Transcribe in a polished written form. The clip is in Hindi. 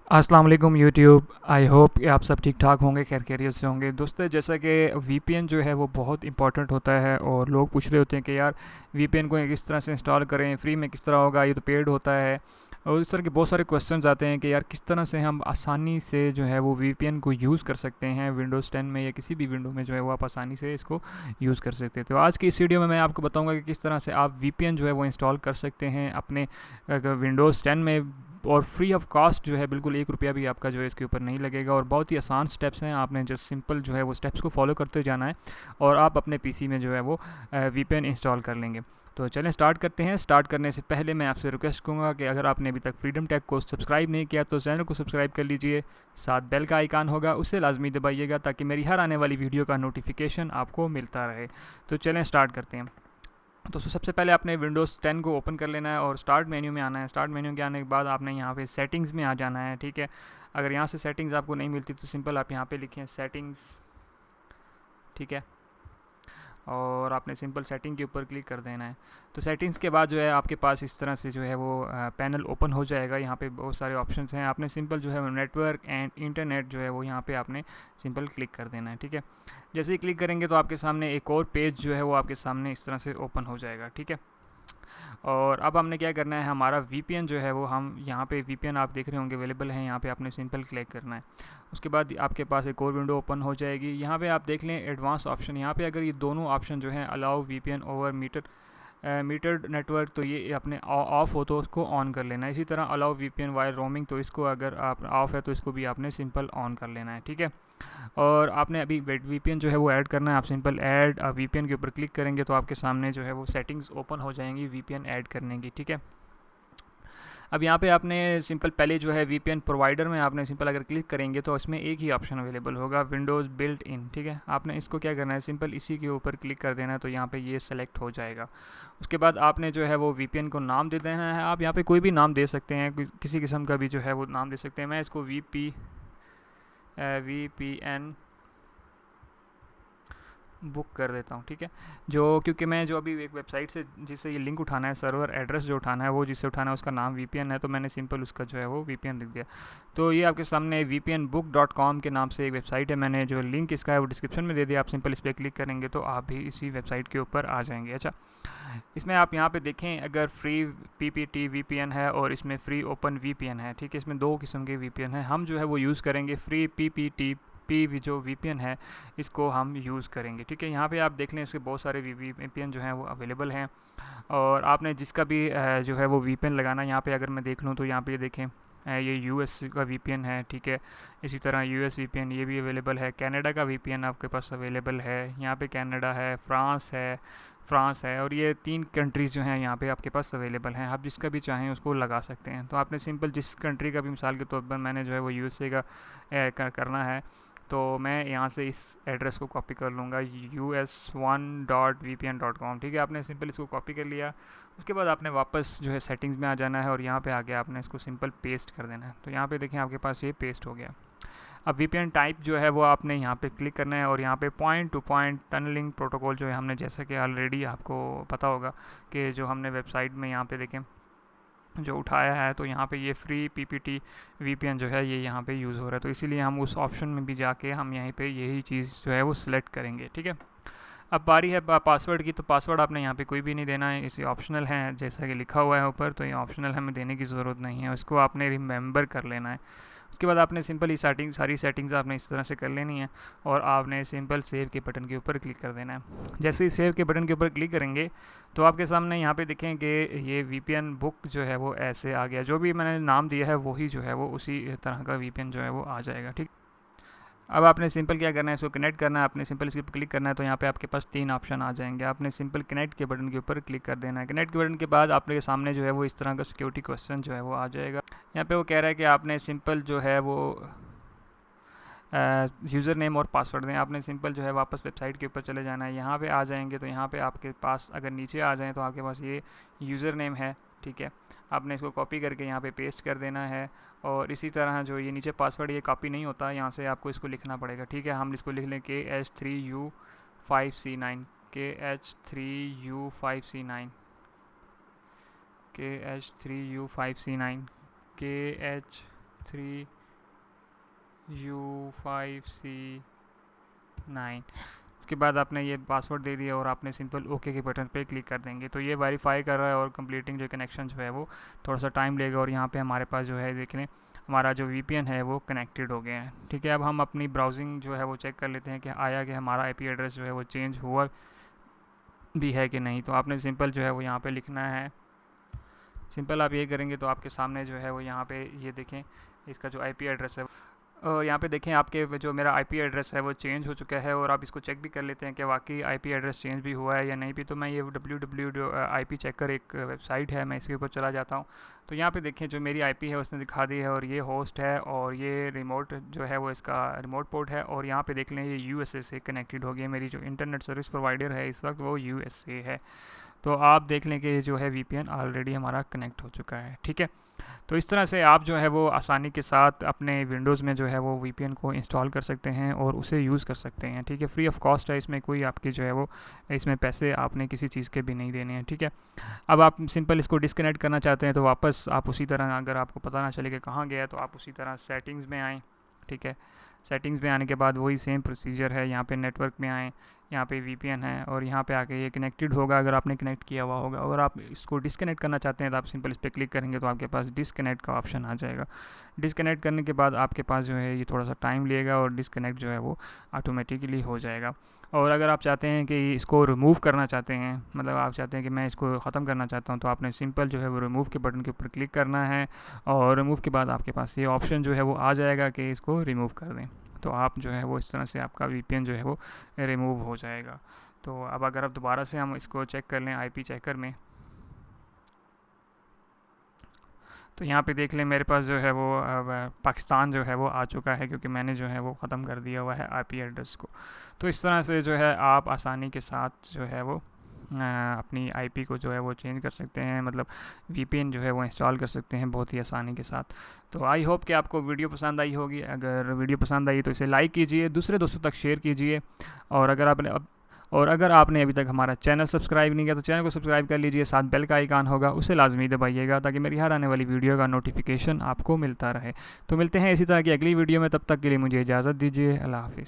अस्सलाम वालेकुम यूट्यूब। आई होप कि आप सब ठीक ठाक होंगे, खैर खैरियत से होंगे। दोस्तों, जैसा कि वीपीएन जो है वो बहुत इंपॉर्टेंट होता है और लोग पूछ रहे होते हैं कि यार वीपीएन को किस तरह से इंस्टॉल करें, फ्री में किस तरह होगा, ये तो पेड होता है। और इस तरह के बहुत सारे क्वेश्चंस आते हैं कि यार किस तरह से हम आसानी से जो है वो वीपीएन को यूज़ कर सकते हैं विंडोज़ 10 में या किसी भी विंडो में जो है वो आप आसानी से इसको यूज़ कर सकते हैं। तो आज की इस वीडियो में मैं आपको बताऊंगा कि किस तरह से आप वीपीएन जो है वो इंस्टॉल कर सकते हैं अपने विंडोज़ 10 में, और फ्री ऑफ कॉस्ट जो है, बिल्कुल एक रुपया भी आपका जो है इसके ऊपर नहीं लगेगा। और बहुत ही आसान स्टेप्स हैं, आपने जस्ट सिंपल जो है वो स्टेप्स को फॉलो करते जाना है और आप अपने पीसी में जो है वो वीपीएन इंस्टॉल कर लेंगे। तो चलें स्टार्ट करते हैं। स्टार्ट करने से पहले मैं आपसे रिक्वेस्ट करूँगा कि अगर आपने अभी तक फ्रीडम टेक को सब्सक्राइब नहीं किया तो चैनल को सब्सक्राइब कर लीजिए, साथ बेल का आइकान होगा उसे लाजमी दबाइएगा ताकि मेरी हर आने वाली वीडियो का नोटिफिकेशन आपको मिलता रहे। तो चलें स्टार्ट करते हैं। तो सबसे पहले आपने विंडोज़ 10 को ओपन कर लेना है और स्टार्ट मेन्यू में आना है। स्टार्ट मेन्यू के आने के बाद आपने यहाँ पे सेटिंग्स में आ जाना है, ठीक है। अगर यहाँ से सेटिंग्स आपको नहीं मिलती तो सिंपल आप यहाँ पे लिखें सेटिंग्स, ठीक है, और आपने सिंपल सेटिंग के ऊपर क्लिक कर देना है। तो सेटिंग्स के बाद जो है आपके पास इस तरह से जो है वो पैनल ओपन हो जाएगा। यहाँ पे बहुत सारे ऑप्शंस हैं। आपने सिंपल जो है नेटवर्क एंड इंटरनेट जो है वो यहाँ पे आपने सिंपल क्लिक कर देना है, ठीक है। जैसे ही क्लिक करेंगे तो आपके सामने एक और पेज जो है वो आपके सामने इस तरह से ओपन हो जाएगा, ठीक है। और अब हमने क्या करना है, हमारा वीपीएन जो है वो हम यहाँ पे वीपीएन आप देख रहे होंगे अवेलेबल है, यहाँ पे आपने सिंपल क्लिक करना है। उसके बाद आपके पास एक और विंडो ओपन हो जाएगी। यहाँ पे आप देख लें एडवांस ऑप्शन, यहाँ पे अगर ये दोनों ऑप्शन जो हैं allow VPN over metered network, तो ये अपने ऑफ हो तो उसको ऑन कर लेना है। इसी तरह अलाउ वीपीएन वायर रोमिंग, तो इसको अगर आप ऑफ है तो इसको भी आपने सिंपल ऑन कर लेना है, ठीक है। और आपने अभी वीपीएन जो है वो ऐड करना है। आप सिंपल ऐड वीपीएन के ऊपर क्लिक करेंगे तो आपके सामने जो है वो सेटिंग्स ओपन हो जाएंगी वीपीएन ऐड करने की, ठीक है। अब यहाँ पे आपने सिंपल पहले जो है वीपीएन प्रोवाइडर में आपने सिंपल अगर क्लिक करेंगे तो इसमें एक ही ऑप्शन अवेलेबल होगा, विंडोज़ बिल्ट इन, ठीक है। आपने इसको क्या करना है, सिंपल इसी के ऊपर क्लिक कर देना है तो यहाँ पे ये सेलेक्ट हो जाएगा। उसके बाद आपने जो है वो वीपीएन को नाम दे देना है। आप यहाँ पे कोई भी नाम दे सकते हैं, किसी किस्म का भी जो है वो नाम दे सकते हैं। मैं इसको वीपीएन बुक कर देता हूँ, ठीक है। जो क्योंकि मैं जो अभी एक वेबसाइट से जिससे ये लिंक उठाना है, सर्वर एड्रेस जो उठाना है, वो जिससे उठाना है उसका नाम वीपीएन है, तो मैंने सिंपल उसका जो है वो वीपीएन लिख दिया। तो ये आपके सामने vpnbook.com के नाम से एक वेबसाइट है, मैंने जो लिंक इसका है वो डिस्क्रिप्शन में दे दिया। आप सिंपल इस पर क्लिक करेंगे तो आप भी इसी वेबसाइट के ऊपर आ जाएंगे। अच्छा, इसमें आप यहाँ पे देखें अगर फ्री पीपीटी वीपीएन है और इसमें फ्री ओपन वीपीएन है, ठीक है। इसमें दो किस्म के वीपीएन है, हम जो है वो यूज़ करेंगे फ्री पीपीटी जो वीपीएन है इसको हम यूज़ करेंगे, ठीक है। यहाँ पे आप देख लें इसके बहुत सारे वीपीएन जो हैं वो अवेलेबल हैं और आपने जिसका भी जो है वो वीपीएन लगाना है। यहाँ पे अगर मैं देख लूँ तो यहाँ पे देखें ये यूएस का वीपीएन है, ठीक है। इसी तरह यूएस वीपीएन ये भी अवेलेबल है। कनाडा का वीपीएन आपके पास अवेलेबल है, यहाँ पे कनाडा है, फ्रांस है और ये 3 कंट्रीज़ जो हैं यहाँ पे आपके पास अवेलेबल हैं। आप जिसका भी चाहें उसको लगा सकते हैं। तो आपने सिंपल जिस कंट्री का भी, मिसाल के तौर पर मैंने जो है वो यूएसए का करना है, तो मैं यहाँ से इस एड्रेस को कॉपी कर लूँगा us1.vpn.com, ठीक है। आपने सिंपल इसको कॉपी कर लिया। उसके बाद आपने वापस जो है सेटिंग्स में आ जाना है और यहाँ पे आके आपने इसको सिंपल पेस्ट कर देना है। तो यहाँ पे देखें आपके पास ये पेस्ट हो गया। अब वीपीएन टाइप जो है वो आपने यहाँ पे क्लिक करना है और यहाँ पे point to point tunneling protocol जो है, हमने जैसा कि ऑलरेडी आपको पता होगा कि जो हमने वेबसाइट में यहाँ पे देखें जो उठाया है, तो यहाँ पे ये फ्री पीपीटी वीपीएन जो है ये यहाँ पे यूज़ हो रहा है। तो इसीलिए हम उस ऑप्शन में भी जाके हम यहीं पे यही चीज़ जो है वो सिलेक्ट करेंगे, ठीक है। अब बारी है पासवर्ड की। तो पासवर्ड आपने यहाँ पे कोई भी नहीं देना है, इसे ऑप्शनल है जैसा कि लिखा हुआ है ऊपर, तो ये ऑप्शनल हमें देने की ज़रूरत नहीं है, इसको आपने रिमेंबर कर लेना है। उसके बाद आपने सिंपल ही सारी सेटिंग्स आपने इस तरह से कर लेनी है और आपने सिंपल सेव के बटन के ऊपर क्लिक कर देना है। जैसे ही सेव के बटन के ऊपर क्लिक करेंगे तो आपके सामने यहाँ पे देखें कि ये वीपीएन बुक जो है वो ऐसे आ गया। जो भी मैंने नाम दिया है वही जो है वो उसी तरह का वीपीएन जो है वो आ जाएगा, ठीक। अब आपने सिंपल क्या करना है, इसको कनेक्ट करना है। आपने सिंपल इसके ऊपर क्लिक करना है तो यहाँ पे आपके पास 3 ऑप्शन आ जाएंगे। आपने सिंपल कनेक्ट के बटन के ऊपर क्लिक कर देना है। कनेक्ट के बटन के बाद आपके सामने जो है वो इस तरह का सिक्योरिटी क्वेश्चन जो है वो आ जाएगा। यहाँ पे वो कह रहा है कि आपने सिंपल जो है वो यूज़र नेम और पासवर्ड दें। आपने सिंपल जो है वापस वेबसाइट के ऊपर चले जाना है। यहाँ पे आ जाएंगे तो यहाँ पे आपके पास अगर नीचे आ जाएँ तो आपके पास ये यूज़र नेम है, ठीक है। आपने इसको कॉपी करके यहाँ पे पेस्ट कर देना है और इसी तरह जो ये नीचे पासवर्ड ये कॉपी नहीं होता, यहाँ से आपको इसको लिखना पड़ेगा, ठीक है। हम इसको लिख लें KH3U5C9 KH3U5C9 KH3U5C9 KH 3U5C9। इसके बाद आपने ये पासवर्ड दे दिया और आपने सिंपल ओके के बटन पे क्लिक कर देंगे तो ये वेरीफाई कर रहा है और कंप्लीटिंग जो कनेक्शन जो है वो थोड़ा सा टाइम लेगा। और यहाँ पे हमारे पास जो है देख लें हमारा जो VPN है वो कनेक्टेड हो गया है। ठीक है, अब हम अपनी ब्राउजिंग जो है वो चेक कर लेते हैं कि आया कि हमारा IP एड्रेस जो है वो चेंज हुआ भी है कि नहीं। तो आपने सिंपल जो है वो यहाँ पे लिखना है। सिंपल आप ये करेंगे तो आपके सामने जो है वो यहाँ पे ये देखें इसका जो IP एड्रेस है और यहाँ पे देखें आपके जो मेरा IP एड्रेस है वो चेंज हो चुका है। और आप इसको चेक भी कर लेते हैं कि वाकई IP एड्रेस चेंज भी हुआ है या नहीं भी। तो मैं ये www.IP चेकर एक वेबसाइट है, मैं इसके ऊपर चला जाता हूँ। तो यहाँ पे देखें जो मेरी IP है उसने दिखा दी है और ये होस्ट है और ये रिमोट जो है वो इसका रिमोट पोर्ट है। और यहाँ पे देख लें ये USA से कनेक्टेड हो गया। मेरी जो इंटरनेट सर्विस प्रोवाइडर है इस वक्त वो USA है। तो आप देख लें कि जो है VPN ऑलरेडी हमारा कनेक्ट हो चुका है। ठीक है, तो इस तरह से आप जो है वो आसानी के साथ अपने विंडोज़ में जो है वो VPN को इंस्टॉल कर सकते हैं और उसे यूज़ कर सकते हैं। ठीक है, फ्री ऑफ कॉस्ट है, इसमें कोई आपकी जो है वो इसमें पैसे आपने किसी चीज़ के भी नहीं देने हैं। ठीक है, अब आप सिंपल इसको डिस्कनेक्ट करना चाहते हैं तो वापस आप उसी तरह, अगर आपको पता ना चले कि कहाँ गया, तो आप उसी तरह सेटिंग्स में आएँ। ठीक है, सेटिंग्स में आने के बाद वही सेम प्रोसीजर है, यहाँ पे नेटवर्क में आएँ, यहाँ पे VPN है और यहाँ पे आके ये कनेक्टेड होगा अगर आपने कनेक्ट किया हुआ होगा। अगर आप इसको डिस्कनेक्ट करना चाहते हैं तो आप सिंपल इस पर क्लिक करेंगे तो आपके पास डिस्कनेक्ट का ऑप्शन आ जाएगा। डिस्कनेक्ट करने के बाद आपके पास जो है ये थोड़ा सा टाइम लेगा और डिस्कनेक्ट जो है वो ऑटोमेटिकली हो जाएगा। और अगर आप चाहते हैं कि इसको रिमूव करना चाहते हैं, मतलब आप चाहते हैं कि मैं इसको ख़त्म करना चाहता हूं, तो आपने सिंपल जो है वो रिमूव के बटन के ऊपर क्लिक करना है और रिमूव के बाद आपके पास ये ऑप्शन जो है वो आ जाएगा कि इसको रिमूव कर दें। तो आप जो है वो इस तरह से आपका VPN जो है वो रिमूव हो जाएगा। तो अब अगर आप दोबारा से हम इसको चेक कर लें IP चेकर में, तो यहाँ पे देख लें मेरे पास जो है वो पाकिस्तान जो है वो आ चुका है क्योंकि मैंने जो है वो ख़त्म कर दिया हुआ है IP एड्रेस को। तो इस तरह से जो है आप आसानी के साथ जो है वो अपनी IP को जो है वो चेंज कर सकते हैं, मतलब VPN जो है वो इंस्टॉल कर सकते हैं बहुत ही आसानी के साथ। तो आई होप कि आपको वीडियो पसंद आई होगी। अगर वीडियो पसंद आई तो इसे लाइक कीजिए, दूसरे दोस्तों तक शेयर कीजिए। और अगर आपने अभी तक हमारा चैनल सब्सक्राइब नहीं किया तो चैनल को सब्सक्राइब कर लीजिए, साथ बेल का आइकन होगा उसे लाजमी दबाइएगा ताकि मेरी हर आने वाली वीडियो का नोटिफिकेशन आपको मिलता रहे। तो मिलते हैं इसी तरह की अगली वीडियो में, तब तक के लिए मुझे इजाज़त दीजिए। अल्लाह हाफिज़।